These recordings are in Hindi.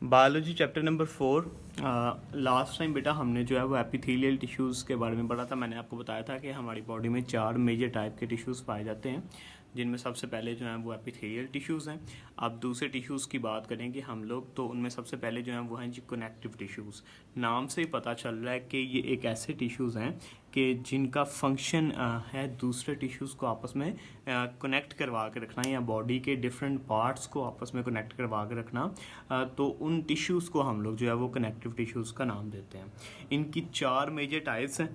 Biology chapter number 4। Last time बेटा हमने जो है वो एपिथेलियल टिश्यूज़ के बारे में पढ़ा था। मैंने आपको बताया था कि हमारी बॉडी में 4 मेजर टाइप के टिश्यूज़ पाए जाते हैं, जिनमें सबसे पहले जो है वो एपिथेलियल टिश्यूज़ हैं। अब दूसरे टिश्यूज़ की बात करेंगे हम लोग, तो उनमें सबसे पहले जो है वो हैं जी कनेक्टिव टिश्यूज़। नाम से ही पता चल रहा है कि ये एक ऐसे टिश्यूज़ हैं कि जिनका फंक्शन है दूसरे टिश्यूज़ को आपस में कनेक्ट करवा के रखना, या बॉडी के डिफरेंट पार्ट्स को आपस में कनेक्ट करवा के रखना। तो उन टिश्यूज़ को हम लोग जो है वो कनेक्टिव टिश्यूज़ का नाम देते हैं। इनकी 4 मेजर टाइप्स हैं,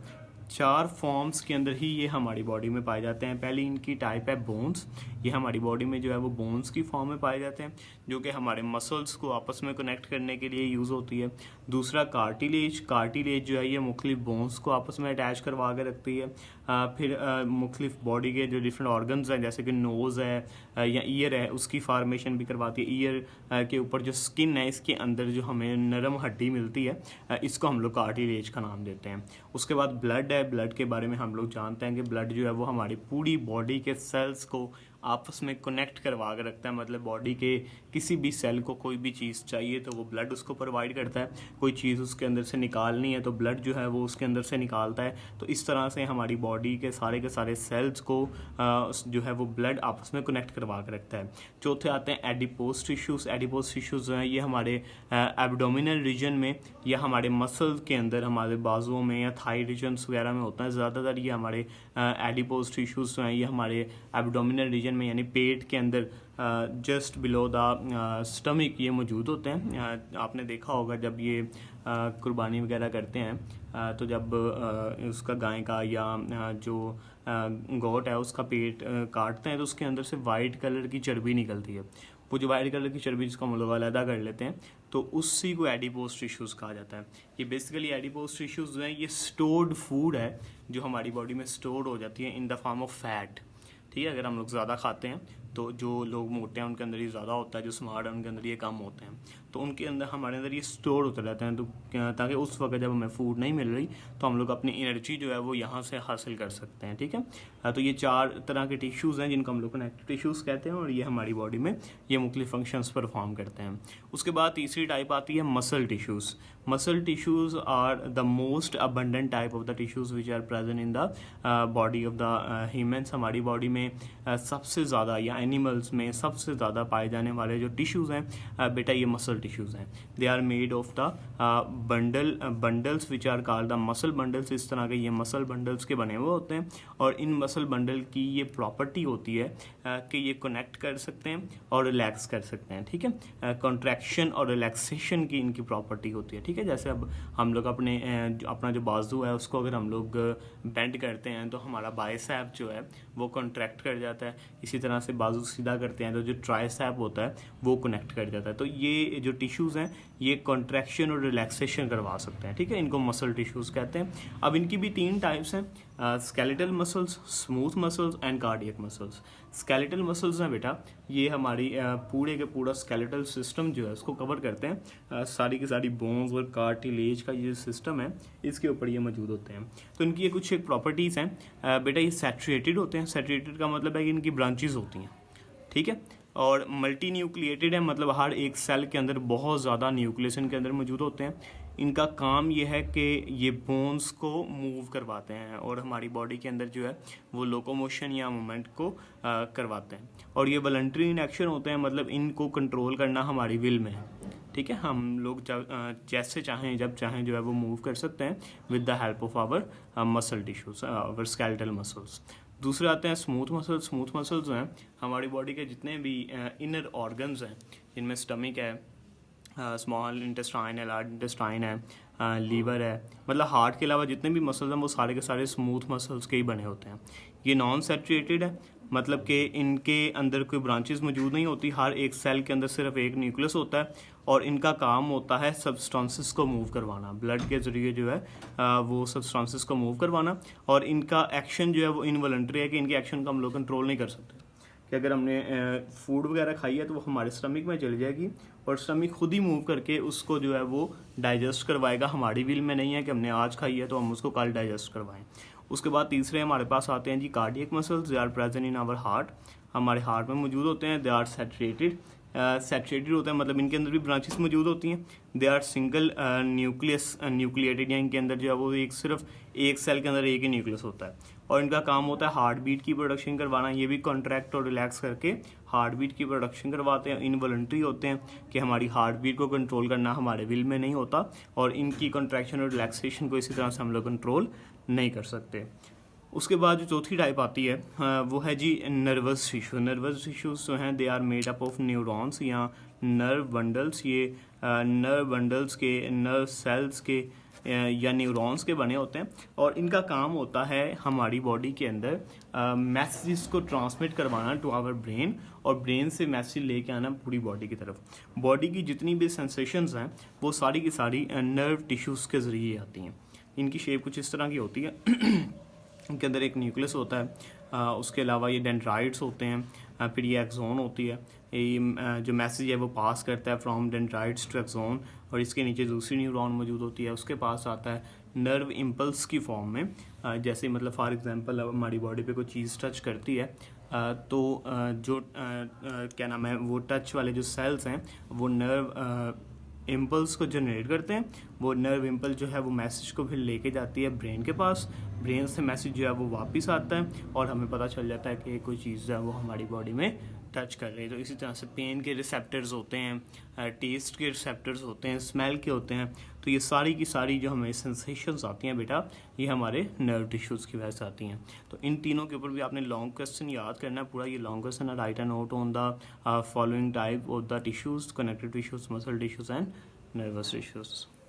4 फॉर्म्स के अंदर ही ये हमारी बॉडी में पाए जाते हैं। पहली इनकी टाइप है बोन्स। ये हमारी बॉडी में जो है वो बोन्स की फॉर्म में पाए जाते हैं, जो कि हमारे मसल्स को आपस में कनेक्ट करने के लिए यूज़ होती है। दूसरा कार्टिलेज। कार्टिलेज जो है ये मुख्तलिफ बोन्स को आपस में अटैच करवा के रखती है। फिर मुख्तलिफ बॉडी के जो डिफरेंट ऑर्गन्स हैं, जैसे कि नोज़ है या ईयर है, उसकी फार्मेशन भी करवाती है। ईयर के ऊपर जो स्किन है, इसके अंदर जो हमें नरम हड्डी मिलती है, इसको हम लोग कार्टिलेज का नाम देते हैं। उसके बाद ब्लड है। ब्लड के बारे में हम लोग जानते हैं कि ब्लड जो है वो हमारी पूरी बॉडी के सेल्स को आपस में कनेक्ट करवा के रखता है। मतलब बॉडी के किसी भी सेल को कोई भी चीज़ चाहिए तो वो ब्लड उसको प्रोवाइड करता है। कोई चीज़ उसके अंदर से निकालनी है तो ब्लड जो है वो उसके अंदर से निकालता है। तो इस तरह से हमारी बॉडी के सारे सेल्स को जो है वो ब्लड आपस में कनेक्ट करवा के रखता है। चौथे आते हैं एडिपोज टिश्यूज़। एडिपोज टिश्यूज़ जो हैं ये हमारे एब्डोमिनल रीजन में या हमारे मसल्स के अंदर, हमारे बाजुओं में या थाई रीजन्स वगैरह में होता है। ज़्यादातर ये हमारे एडिपोज टिश्यूज़ जो हैं ये हमारे एब्डोमिनल रीजन में यानी पेट के अंदर जस्ट बिलो द स्टमक ये मौजूद होते हैं। आपने देखा होगा जब ये कुर्बानी वगैरह करते हैं तो जब उसका गाय का या जो गोट है उसका पेट काटते हैं तो उसके अंदर से वाइट कलर की चर्बी निकलती है। वो जो वाइट कलर की चर्बी जिसको हम लोग अलग कर लेते हैं तो उसी को एडिपोज टिश्यूज़ कहा जाता है। ये बेसिकली एडिपोज टिश्यूज़ जो हैं ये स्टोर्ड फूड है जो हमारी बॉडी में स्टोर हो जाती है in the form of fat. ठीक है, अगर हम लोग ज़्यादा खाते हैं तो जो लोग मोटे हैं उनके अंदर ये ज़्यादा होता है, जो स्मार्ट है उनके अंदर ये कम होते हैं। तो उनके अंदर हमारे अंदर ये स्टोर होते रहते हैं, तो ताकि उस वक्त जब हमें फूड नहीं मिल रही तो हम लोग अपनी एनर्जी जो है वो यहाँ से हासिल कर सकते हैं। ठीक है, तो ये 4 तरह के टिश्यूज़ हैं जिनको हम लोग कनेक्टिव टिश्यूज़ कहते हैं, और ये हमारी बॉडी में ये मुख्तलिफ फंक्शंस परफॉर्म करते हैं। उसके बाद तीसरी टाइप आती है muscle tissues. Muscle tissues are the most abundant type of the tissues which are present in the body of the humans. हमारी बॉडी में सबसे ज़्यादा या एनिमल्स में सबसे ज़्यादा पाए जाने वाले जो टिश्यूज़ हैं बेटा ये मसल टिश्यूज़ हैं। They are made of the bundles which are called the muscle bundles. इस तरह के ये मसल बंडल्स के बने हुए होते हैं, और इन मसल बंडल की ये प्रॉपर्टी होती है कि ये कनेक्ट कर सकते हैं और रिलैक्स कर सकते हैं। ठीक है, कॉन्ट्रैक्शन और रिलैक्सेशन की इनकी प्रॉपर्टी होती है। ठीक है, जैसे अब हम लोग अपना जो बाजू है उसको अगर हम लोग बेंड करते हैं तो हमारा बाइसेप जो है वो कॉन्ट्रैक्ट कर जाता है। इसी तरह से बाजू सीधा करते हैं तो जो ट्राइसेप होता है वो कनेक्ट कर जाता है। तो ये जो टिश्यूज़ हैं ये कॉन्ट्रैक्शन और रिलैक्सेशन करवा सकते हैं। ठीक है, इनको मसल टिश्यूज़ कहते हैं। अब इनकी भी 3 टाइप्स हैं, skeletal muscles, smooth muscles and cardiac muscles. Skeletal muscles हैं बेटा ये हमारी पूरे के पूरा स्केलेटल सिस्टम जो है उसको कवर करते हैं। सारी की सारी बोन्स और कार्टिलेज का ये सिस्टम है इसके ऊपर ये मौजूद होते हैं। तो इनकी ये कुछ एक प्रॉपर्टीज़ हैं बेटा, ये सैचुरेटेड होते हैं। सैचुरेटेड का मतलब है कि इनकी ब्रांचेज होती हैं। ठीक है, और मल्टी न्यूक्लिएटेड है, मतलब हर एक सेल के अंदर बहुत ज़्यादा न्यूक्लियस इनके अंदर मौजूद होते हैं। इनका काम ये है कि ये बोन्स को मूव करवाते हैं और हमारी बॉडी के अंदर जो है वो लोकोमोशन या मूवमेंट को करवाते हैं। और ये वॉलंटरी इन एक्शन होते हैं, मतलब इनको कंट्रोल करना हमारी विल में है। ठीक है, हम लोग जैसे चाहें जब चाहें जो है वो मूव कर सकते हैं with the help of our muscle tissues, our skeletal muscles. दूसरे आते हैं स्मूथ मसल्स। स्मूथ मसल्स जो हैं हमारी बॉडी के जितने भी इनर ऑर्गन्स हैं, जिनमें स्टमक है, स्मॉल इंटेस्टाइन है, लार्ज इंटेस्टाइन है, लीवर है, मतलब हार्ट के अलावा जितने भी मसल्स हैं वो सारे के सारे स्मूथ मसल्स के ही बने होते हैं। ये नॉन सैचुरेटेड है, मतलब कि इनके अंदर कोई ब्रांचेस मौजूद नहीं होती। हर एक सेल के अंदर सिर्फ एक न्यूक्लियस होता है और इनका काम होता है सब्सटेंसेस को मूव करवाना, ब्लड के ज़रिए जो है वो सब्सटेंसेस को मूव करवाना। और इनका एक्शन जो है वो इनवॉलंटरी है कि इनके एक्शन को हम लोग कंट्रोल नहीं कर सकते। कि अगर हमने फूड वगैरह खाई है तो वो हमारे स्टमक में चली जाएगी और स्टमक खुद ही मूव करके उसको जो है वो डाइजेस्ट करवाएगा। हमारी विल में नहीं है कि हमने आज खाई है तो हम उसको कल डाइजेस्ट करवाएं। उसके बाद तीसरे हमारे पास आते हैं जी cardiac muscles. They are present in our heart. हमारे हार्ट में मौजूद होते हैं। दे आर सैचुरेटेड सैचुरेटेड होता है, मतलब इनके अंदर भी ब्रांचेस मौजूद होती हैं। They are single nucleus nucleated, या इनके अंदर जो है वो सिर्फ एक सेल के अंदर एक ही न्यूक्लियस होता है। और इनका काम होता है हार्ट बीट की प्रोडक्शन करवाना। ये भी कॉन्ट्रैक्ट और रिलैक्स करके हार्ट बीट की प्रोडक्शन करवाते हैं। इनवॉलंटरी होते हैं कि हमारी हार्ट बीट को कंट्रोल करना हमारे विल में नहीं होता, और इनकी कॉन्ट्रैक्शन और रिलैक्सेशन को इसी तरह से हम लोग कंट्रोल नहीं कर सकते। उसके बाद जो चौथी टाइप आती है वो है जी नर्वस टिश्यू। नर्वस टिश्यूज जो हैं they are made up of neurons या नर्व बंडल्स। ये नर्व बंडल्स के, नर्व सेल्स के या न्यूरॉन्स के बने होते हैं, और इनका काम होता है हमारी बॉडी के अंदर मैसेजेस को ट्रांसमिट करवाना टू आवर ब्रेन, और ब्रेन से मैसेज लेके आना पूरी बॉडी की तरफ। बॉडी की जितनी भी सेंसेशंस हैं वो सारी की सारी नर्व टिश्यूज़ के ज़रिए आती हैं। इनकी शेप कुछ इस तरह की होती है। इनके अंदर एक न्यूक्लियस होता है, उसके अलावा ये डेंड्राइट्स होते हैं, फिर ये एक्सोन होती है। ये जो मैसेज है वो पास करता है फ्रॉम डेंड्राइट्स टू एक्सोन, और इसके नीचे दूसरी न्यूरॉन मौजूद होती है, उसके पास आता है नर्व इम्पल्स की फॉर्म में। जैसे मतलब फॉर एग्जांपल हमारी बॉडी पे कोई चीज़ टच करती है, तो जो क्या नाम है वो टच वाले जो सेल्स हैं वो नर्व इम्पल्स को जनरेट करते हैं। वो नर्व इम्पल्स जो है वो मैसेज को फिर लेके जाती है ब्रेन के पास। ब्रेन से मैसेज जो है वो वापस आता है, और हमें पता चल जाता है कि कोई चीज़ जो है वो हमारी बॉडी में टच कर रही है। तो इसी तरह से पेन के रिसेप्टर्स होते हैं, टेस्ट के रिसेप्टर्स होते हैं, स्मेल के होते हैं। तो ये सारी की सारी जो हमें सेंसेशंस आती हैं बेटा, ये हमारे नर्व टिश्यूज़ की वजह से आती हैं। तो इन तीनों के ऊपर भी आपने लॉन्ग क्वेश्चन याद करना है पूरा। ये लॉन्ग क्वेश्चन है, right a note on the following type of the tissues, connective tissues, muscle tissues and nervous tissues.